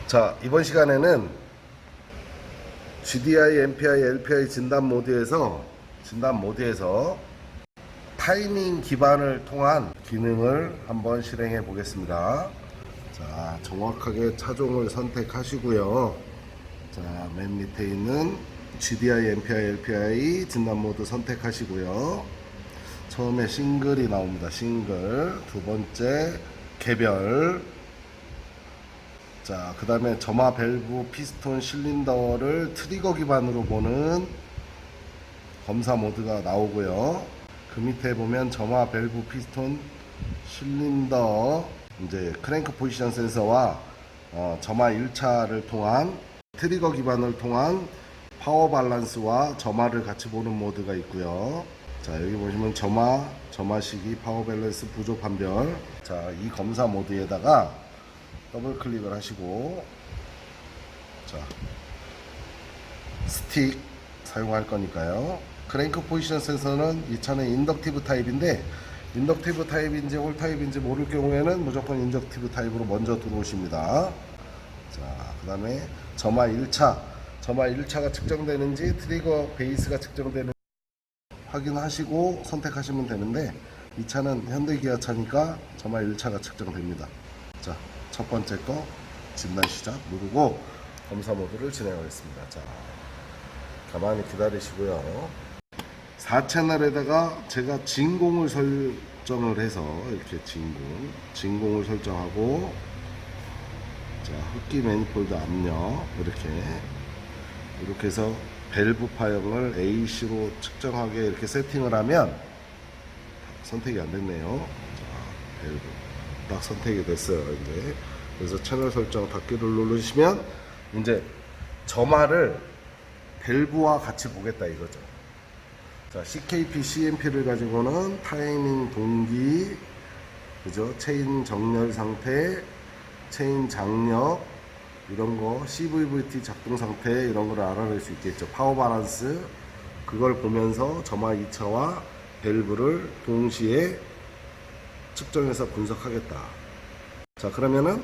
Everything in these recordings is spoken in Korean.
자, 이번 시간에는 GDI, MPI, LPI 진단 모드에서 타이밍 기반을 통한 기능을 한번 실행해 보겠습니다. 자, 정확하게 차종을 선택하시고요. 자, 맨 밑에 있는 GDI, MPI, LPI 진단 모드 선택하시고요. 처음에 싱글이 나옵니다. 싱글. 두 번째 개별. 자, 그 다음에 점화 밸브 피스톤 실린더를 트리거 기반으로 보는 검사 모드가 나오고요. 그 밑에 보면 점화 밸브 피스톤 실린더 이제 크랭크 포지션 센서와 점화 1차를 통한 트리거 기반을 통한 파워 밸런스와 점화를 같이 보는 모드가 있고요. 자, 여기 보시면 점화 시기, 파워 밸런스, 부조 판별. 자, 이 검사 모드에다가 더블 클릭을 하시고, 자, 스틱 사용할 거니까요. 크랭크 포지션 센서는 이 차는 인덕티브 타입인데, 인덕티브 타입인지 홀 타입인지 모를 경우에는 무조건 인덕티브 타입으로 먼저 들어오십니다. 자, 그 다음에 점화 1차가 측정되는지 트리거 베이스가 측정되는지 확인하시고 선택하시면 되는데, 이 차는 현대기아 차니까 점화 1차가 측정됩니다. 자, 첫 번째 거 진단 시작 누르고 검사 모드를 진행하겠습니다. 자, 가만히 기다리시고요. 4채널에다가 제가 진공을 설정을 해서 이렇게 진공을 설정하고, 자, 흡기 매니폴드 압력 이렇게 해서 밸브 파형을 AC로 측정하게 이렇게 세팅을 하면 선택이 안 됐네요. 자, 밸브 딱 선택이 됐어요. 이제 그래서 채널 설정 닫기를 누르시면 이제 점화를 밸브와 같이 보겠다 이거죠. 자, CKP, CMP를 가지고는 타이밍 동기, 그죠? 체인 정렬 상태, 체인 장력 이런 거, CVVT 작동 상태 이런 거를 알아낼 수 있겠죠. 파워 밸런스 그걸 보면서 점화 2차와 밸브를 동시에 측정해서 분석하겠다. 자, 그러면은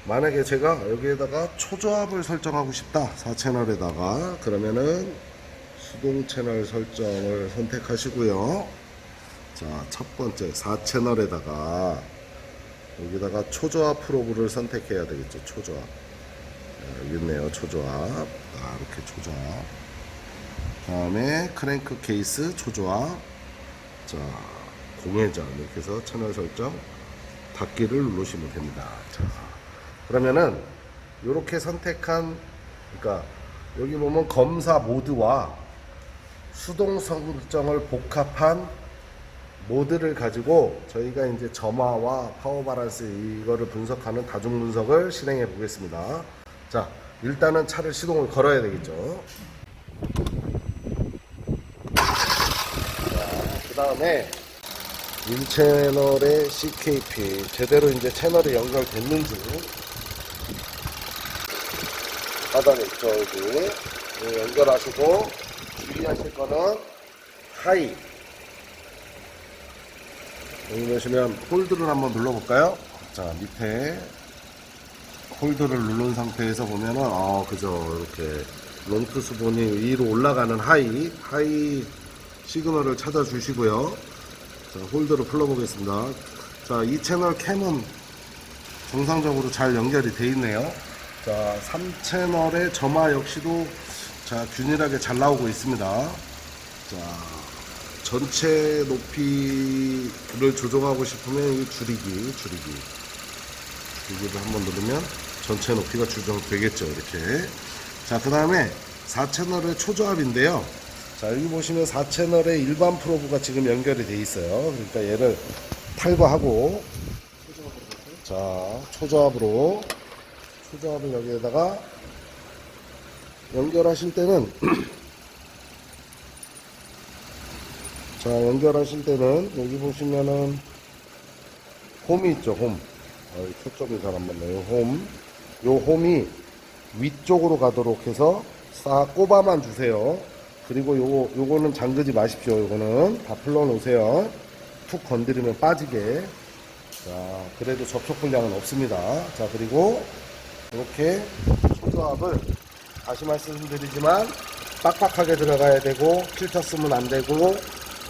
만약에 제가 여기에다가 초조합을 설정하고 싶다, 4채널에다가, 그러면은 수동 채널 설정을 선택하시고요. 자, 첫 번째 4채널에다가 여기다가 초조합 프로브를 선택해야 되겠죠. 초조합. 여기 있네요. 초조합. 이렇게 초조합. 다음에 크랭크 케이스 초조합. 자, 공회전 이렇게 해서 채널 설정 닫기를 누르시면 됩니다. 자, 그러면은 이렇게 선택한, 그러니까 여기 보면 검사 모드와 수동 설정을 복합한 모드를 가지고 저희가 이제 점화와 파워 밸런스 이거를 분석하는 다중 분석을 실행해 보겠습니다. 자, 일단은 차를 시동을 걸어야 되겠죠. 자, 그 다음에 1채널의 CKP 제대로 이제 채널이 연결됐는지 하단에 있죠. 여기 연결하시고 주의하실 거는 하이, 여기 보시면 홀드를 한번 눌러볼까요? 자, 밑에 홀드를 누른 상태에서 보면은 그죠, 이렇게 롱투 수본이 위로 올라가는 하이 시그널을 찾아 주시고요. 자, 홀더를 풀어보겠습니다. 자, 이 채널 캠은 정상적으로 잘 연결이 되어 있네요. 자, 3채널의 점화 역시도 자, 균일하게 잘 나오고 있습니다. 자, 전체 높이를 조정하고 싶으면 이 줄이기를 한번 누르면 전체 높이가 조정되겠죠. 이렇게. 자, 그 다음에 4채널의 초조합인데요. 자, 여기 보시면 4채널에 일반 프로브가 지금 연결이 되어 있어요. 그러니까 얘를 탈거하고, 자, 초조합을 여기에다가 연결하실 때는 자, 연결하실 때는 여기 보시면은 홈이 있죠. 홈. 초점이 잘 안 맞네요. 요 홈이 위쪽으로 가도록 해서 싹 꼽아만 주세요. 그리고 요거는 잠그지 마십시오. 요거는 다 풀러 놓으세요. 툭 건드리면 빠지게. 자, 그래도 접촉 불량은 없습니다. 자, 그리고 이렇게 초조압을 다시 말씀드리지만 빡빡하게 들어가야 되고, 필터 쓰면 안 되고,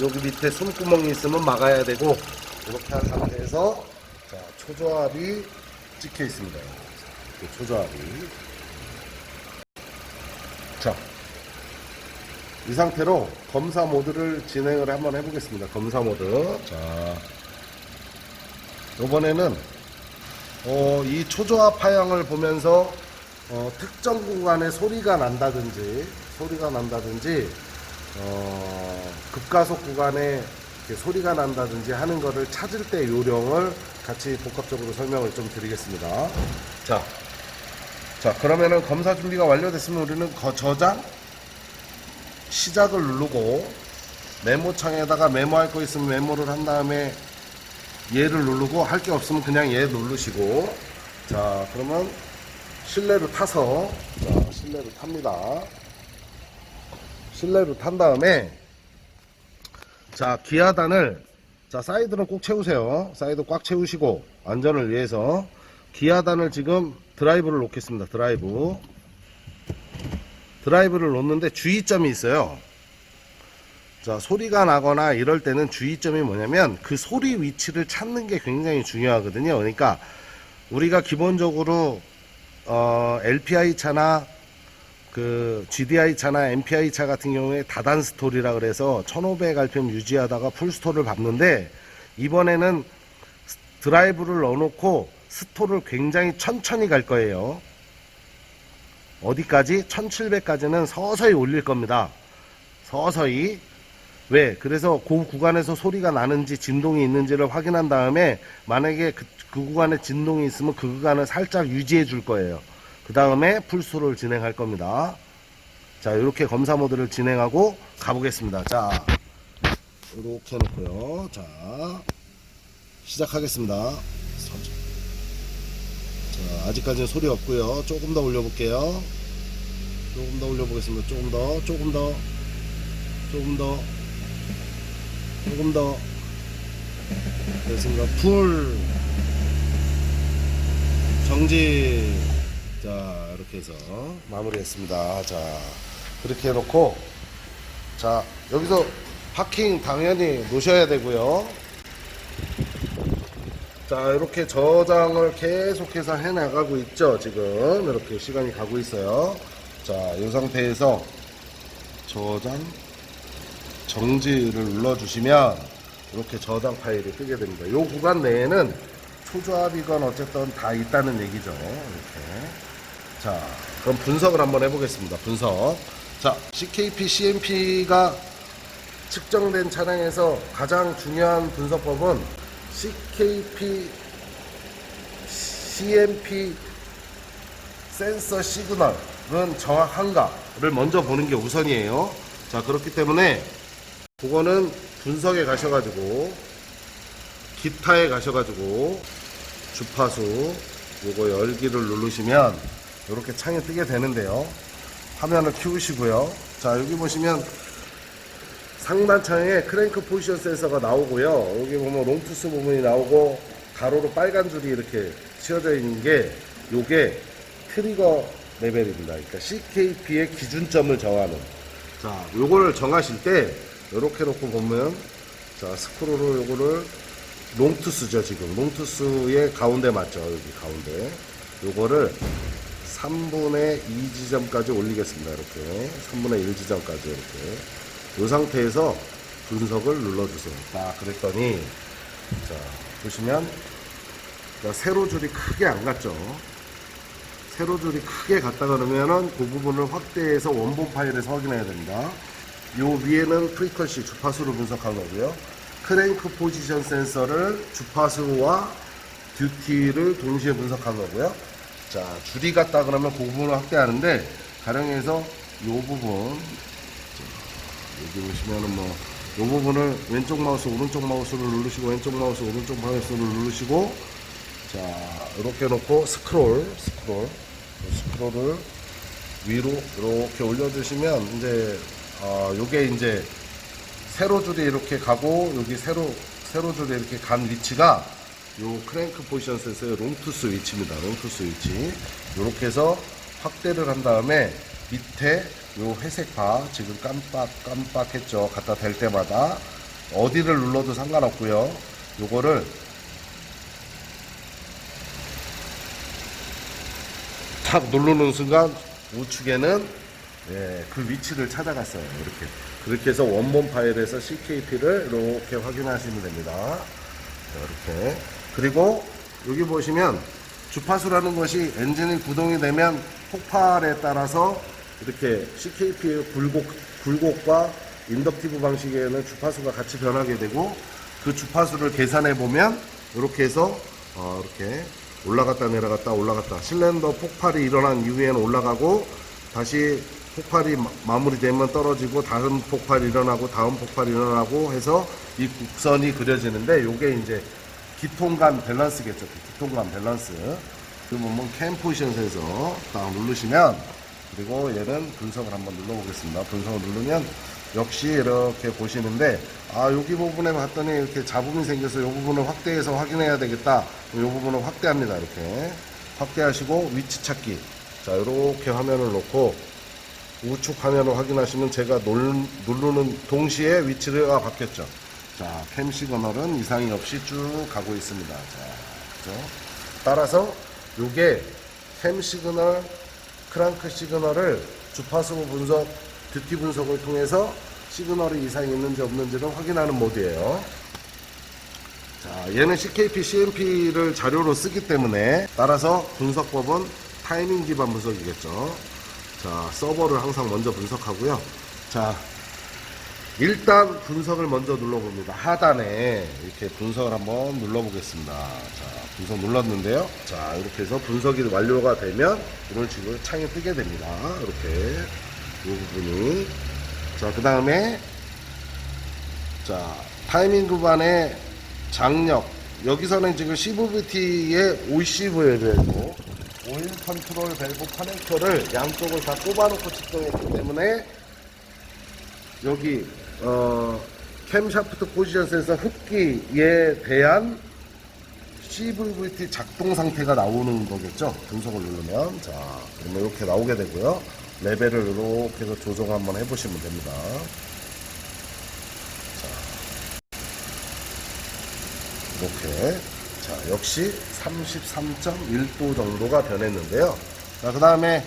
여기 밑에 숨구멍이 있으면 막아야 되고, 이렇게 한 상태에서 자, 초조압이 찍혀 있습니다. 초조압이. 자, 이 상태로 검사 모드를 진행을 한번 해보겠습니다. 검사 모드. 자, 이번에는 이 초조압 파형을 보면서 특정 구간에 소리가 난다든지 급가속 구간에 소리가 난다든지 하는 거를 찾을 때 요령을 같이 복합적으로 설명을 좀 드리겠습니다. 자, 그러면은 검사 준비가 완료됐으면 우리는 저장 시작을 누르고, 메모창에다가 메모할 거 있으면 메모를 한 다음에 얘를 누르고, 할 게 없으면 그냥 얘 누르시고, 자, 그러면 실내로 타서, 자, 실내로 탑니다. 실내로 탄 다음에, 자, 기아단을, 자, 사이드는 꼭 채우세요. 사이드 꽉 채우시고, 안전을 위해서 기아단을 지금 드라이브를 놓겠습니다. 드라이브를 놓는데 주의점이 있어요. 자, 소리가 나거나 이럴 때는 주의점이 뭐냐면 그 소리 위치를 찾는 게 굉장히 중요하거든요. 그러니까 우리가 기본적으로 LPI 차나 그 GDI 차나 MPI 차 같은 경우에 다단 스톨이라 그래서 1500rpm 유지하다가 풀 스톨을 밟는데, 이번에는 드라이브를 넣어놓고 스톨을 굉장히 천천히 갈 거예요. 어디까지? 1700까지는 서서히 올릴 겁니다. 서서히. 왜? 그래서 그 구간에서 소리가 나는지 진동이 있는지를 확인한 다음에, 만약에 그 구간에 진동이 있으면 그 구간을 살짝 유지해 줄 거예요. 그 다음에 풀스톨을 진행할 겁니다. 자, 이렇게 검사 모드를 진행하고 가보겠습니다. 자, 이렇게 해놓고요. 자, 시작하겠습니다. 자, 아직까지는 소리 없고요. 조금 더 올려볼게요. 조금 더 올려보겠습니다. 조금 더. 됐습니다. 풀 정지. 자, 이렇게 해서 마무리했습니다. 자, 그렇게 해놓고, 자, 여기서 파킹 당연히 놓으셔야 되고요. 자, 이렇게 저장을 계속해서 해나가고 있죠. 지금 이렇게 시간이 가고 있어요. 자, 이 상태에서 저장 정지를 눌러주시면 이렇게 저장 파일이 뜨게 됩니다. 이 구간 내에는 초조압이건 어쨌든 다 있다는 얘기죠. 이렇게. 자, 그럼 분석을 한번 해보겠습니다. 분석. 자, CKP, CMP가 측정된 차량에서 가장 중요한 분석법은 CKP, CMP 센서 시그널은 정확한가를 먼저 보는 게 우선이에요. 자, 그렇기 때문에 그거는 분석에 가셔가지고, 기타에 가셔가지고 주파수 요거 열기를 누르시면 이렇게 창이 뜨게 되는데요. 화면을 키우시고요. 자, 여기 보시면 상단창에 크랭크 포지션 센서가 나오고요. 여기 보면 롱투스 부분이 나오고 가로로 빨간 줄이 이렇게 씌워져 있는 게 요게 트리거 레벨입니다. 그러니까 CKP의 기준점을 정하는. 자, 요거를 정하실 때 이렇게 놓고 보면, 자, 스크롤로 요거를 롱투스죠. 지금 롱투스의 가운데 맞죠. 여기 가운데 요거를 3분의 2 지점까지 올리겠습니다. 이렇게 3분의 1 지점까지 이렇게 이 상태에서 분석을 눌러주세요. 딱 그랬더니, 자, 보시면 세로줄이 크게 안 갔죠. 세로줄이 크게 갔다 그러면은 그 부분을 확대해서 원본 파일에서 확인해야 됩니다. 요 위에는 프리퀀시 주파수를 분석한 거고요. 크랭크 포지션 센서를 주파수와 듀티를 동시에 분석한 거고요. 자, 줄이 갔다 그러면 그 부분을 확대하는데, 가령해서 요 부분, 여기 보시면은 요 부분을 왼쪽 마우스 오른쪽 마우스를 누르시고, 왼쪽 마우스 오른쪽 마우스를 누르시고, 자, 이렇게 놓고 스크롤을 위로 이렇게 올려주시면, 이제 요게 이제 세로줄이 이렇게 가고, 여기 세로줄이 이렇게 간 위치가 요 크랭크 포지션 센서의 롱투스 위치입니다. 롱투스 위치. 요렇게 해서 확대를 한 다음에 밑에 요 회색 바 지금 깜빡했죠. 갖다 댈 때마다 어디를 눌러도 상관없고요. 요거를 탁 누르는 순간 우측에는 그 위치를 찾아갔어요. 그렇게 해서 원본 파일에서 CKP를 이렇게 확인하시면 됩니다. 이렇게. 그리고 여기 보시면 주파수라는 것이 엔진이 구동이 되면 폭발에 따라서 이렇게 CKP의 굴곡과 인덕티브 방식에는 주파수가 같이 변하게 되고, 그 주파수를 계산해 보면 이렇게 해서 이렇게 올라갔다 내려갔다 올라갔다, 실린더 폭발이 일어난 이후에는 올라가고 다시 폭발이 마무리되면 떨어지고 다른 폭발이 일어나고 다음 폭발이 일어나고 해서 이 곡선이 그려지는데, 요게 이제 기통간 밸런스겠죠. 기통간 밸런스. 그 보면 캠 포지션에서 딱 누르시면, 그리고 얘는 분석을 한번 눌러보겠습니다. 분석을 누르면 역시 이렇게 보시는데, 여기 부분에 봤더니 이렇게 잡음이 생겨서 이 부분을 확대해서 확인해야 되겠다. 이 부분을 확대합니다. 이렇게 확대하시고 위치 찾기. 자, 이렇게 화면을 놓고 우측 화면을 확인하시면 제가 누르는 동시에 위치가 바뀌었죠. 자, 캠 시그널은 이상이 없이 쭉 가고 있습니다. 자, 그죠? 따라서 요게 캠 시그널, 크랑크 시그널을 주파수 분석, 듀티 분석을 통해서 시그널이 이상이 있는지 없는지를 확인하는 모드예요. 자, 얘는 CKP, CMP를 자료로 쓰기 때문에 따라서 분석법은 타이밍 기반 분석이겠죠. 자, 서버를 항상 먼저 분석하고요. 자, 일단 분석을 먼저 눌러봅니다. 하단에 이렇게 분석을 한번 눌러보겠습니다. 자, 분석 눌렀는데요. 자, 이렇게 해서 분석이 완료가 되면 이런 식으로 창이 뜨게 됩니다. 이렇게 이 부분이. 자, 그 다음에 자, 타이밍 구간의 장력, 여기서는 지금 CVT의 OC 밸브, 오일 컨트롤 밸브 커넥터를 양쪽을 다 꼽아놓고 측정했기 때문에 여기 캠 샤프트 포지션 센서 흡기에 대한 CVT 작동 상태가 나오는 거겠죠. 분석을 누르면. 자, 그러면 이렇게 나오게 되고요. 레벨을 이렇게 해서 조정 한번 해보시면 됩니다. 자, 이렇게. 자, 역시 33.1도 정도가 변했는데요. 자, 그 다음에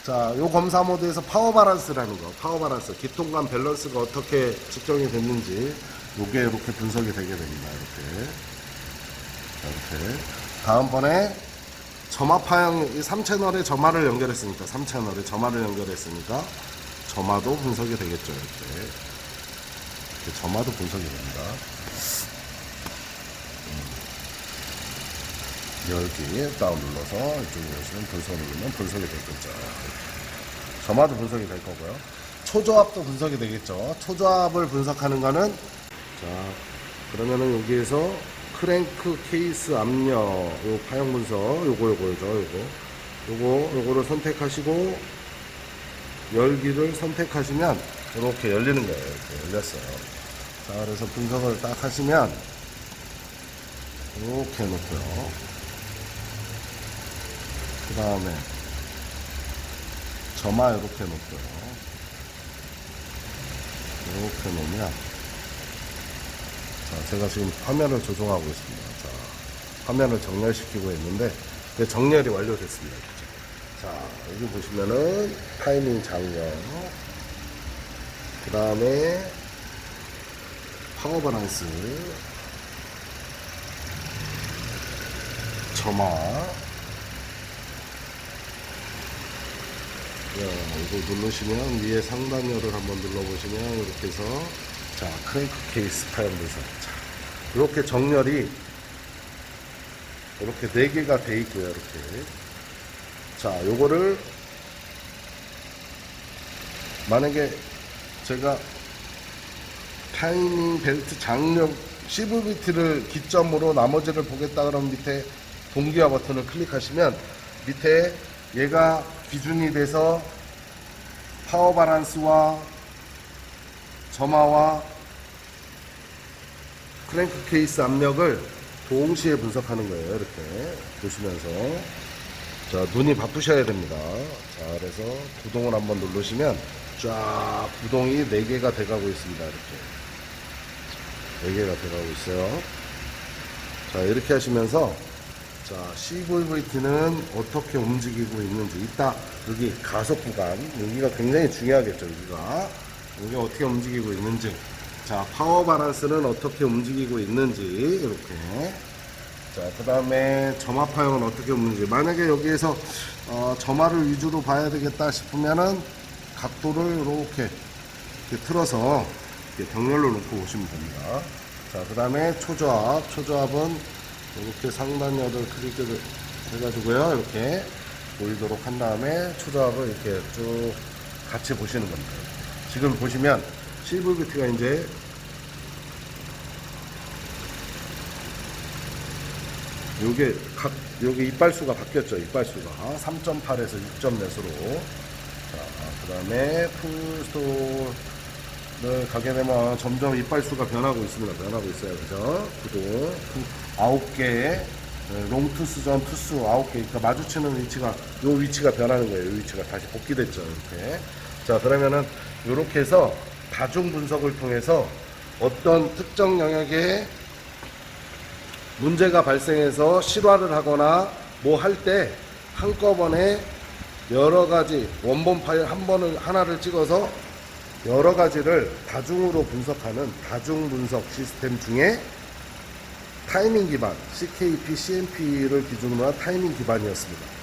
자, 요 검사 모드에서 파워 바란스라는 거, 파워 바란스, 기통감 밸런스가 어떻게 측정이 됐는지 요게 이렇게 분석이 되게 됩니다. 이렇게. 다음번에 점화파형, 이 3채널에 점화를 연결했으니까, 3채널에 점화를 연결했으니까 점화도 분석이 되겠죠. 이렇게 점화도 분석이 됩니다. 열기 다운 눌러서 이쪽에 오시면 분석 누르면 분석이 되겠죠. 점화도 분석이 될 거고요. 초조합도 분석이 되겠죠. 초조합을 분석하는 거는, 자, 그러면은 여기에서 크랭크 케이스 압력, 요 파형 분석, 요거를 선택하시고 열기를 선택하시면 이렇게 열리는 거예요. 이렇게 열렸어요. 자, 그래서 분석을 딱 하시면 이렇게 놓고요. 그 다음에 점화 이렇게 놓고요. 이렇게 놓으면, 자, 제가 지금 화면을 조정하고 있습니다. 자, 화면을 정렬시키고 있는데 정렬이 완료됐습니다. 자, 여기 보시면은 타이밍 장력, 그 다음에 파워 바란스, 점화. 이거 누르시면 위에 상단열을 한번 눌러보시면 이렇게 해서, 자, 크랭크 케이스 파형 분석. 자, 이렇게 정렬이 이렇게 4개가 돼 있고요. 이렇게. 자, 요거를 만약에 제가 타이밍 벨트 장력 CVT를 기점으로 나머지를 보겠다 그러면 밑에 동기화 버튼을 클릭하시면 밑에 얘가 기준이 돼서 파워 바란스와 점화와 크랭크 케이스 압력을 동시에 분석하는 거예요. 이렇게 보시면서. 자, 눈이 바쁘셔야 됩니다. 자, 그래서 구동을 한번 누르시면 쫙 구동이 4개가 돼가고 있습니다. 이렇게 4개가 돼가고 있어요. 자, 이렇게 하시면서 자, CVVT는 어떻게 움직이고 있는지, 이따 여기 가속 구간, 여기가 굉장히 중요하겠죠. 여기 어떻게 움직이고 있는지, 자, 파워 바란스는 어떻게 움직이고 있는지, 이렇게. 자, 그 다음에 점화파형은 어떻게 움직이는지, 만약에 여기에서 점화를 위주로 봐야 되겠다 싶으면은 각도를 이렇게 틀어서 이렇게 병렬로 놓고 보시면 됩니다. 자, 그 다음에 초조합은 이렇게 상단여를 클릭을 해가지고요, 이렇게 보이도록 한 다음에 초조합을 이렇게 쭉 같이 보시는 겁니다. 지금 보시면 CVVT가 이제 여기 이빨수가 바뀌었죠. 이빨수가 3.8에서 6점 몇으로. 자, 그 다음에 풀스토어를 가게 되면 점점 이빨수가 변하고 있습니다. 변하고 있어요. 그죠? 구도 9개의 롱투스전 투스 9개. 그러니까 마주치는 위치가, 요 위치가 변하는 거예요. 요 위치가 다시 복귀됐죠. 이렇게. 자, 그러면은 요렇게 해서 다중 분석을 통해서 어떤 특정 영역에 문제가 발생해서 실화를 하거나 뭐 할 때 한꺼번에 여러 가지 원본 파일 하나를 찍어서 여러 가지를 다중으로 분석하는 다중 분석 시스템 중에 타이밍 기반 CKP, CMP를 기준으로 한 타이밍 기반이었습니다.